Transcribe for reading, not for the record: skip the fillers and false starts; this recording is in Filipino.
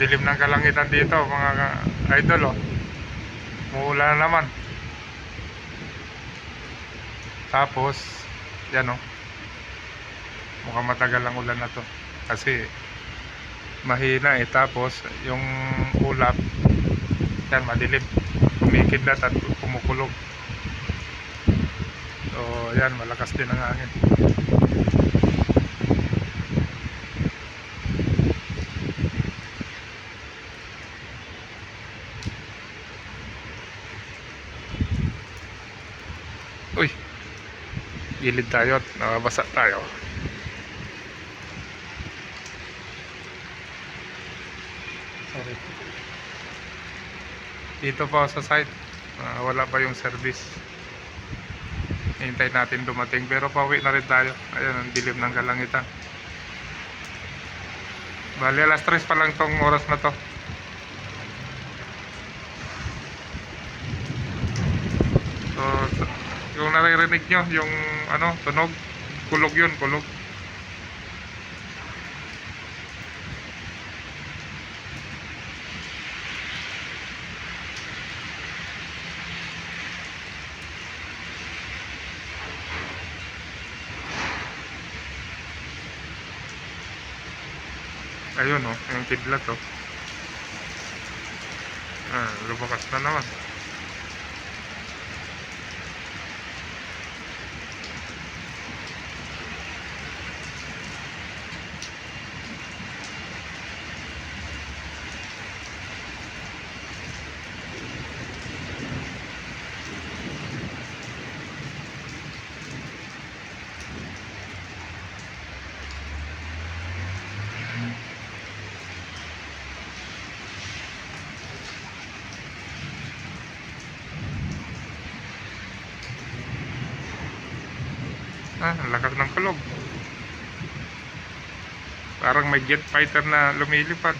dilim ng kalangitan dito mga idol, oh. Muulan na naman. Tapos yan, oh, mukhang matagal ang ulan na to kasi mahina eh. Tapos yung ulap yan madilim, kumikidlat at kumukulog. So yan, malakas din ang hangin. Uy, gilid tayo at nababasa tayo. Sorry. Dito pa sa site, wala pa yung service. Hintay natin dumating pero pauwi na rin tayo. Ayan, ang dilim ng kalangitan. Bali alas 3 pa lang tong oras na to. So yung naririnig nyo, yung ano, tunog, kulog yun, kulog. Ayun, oh, yung kidlat, oh. Lumakas na naman. Ang lakas ng kulog. Parang may jet fighter na lumilipad.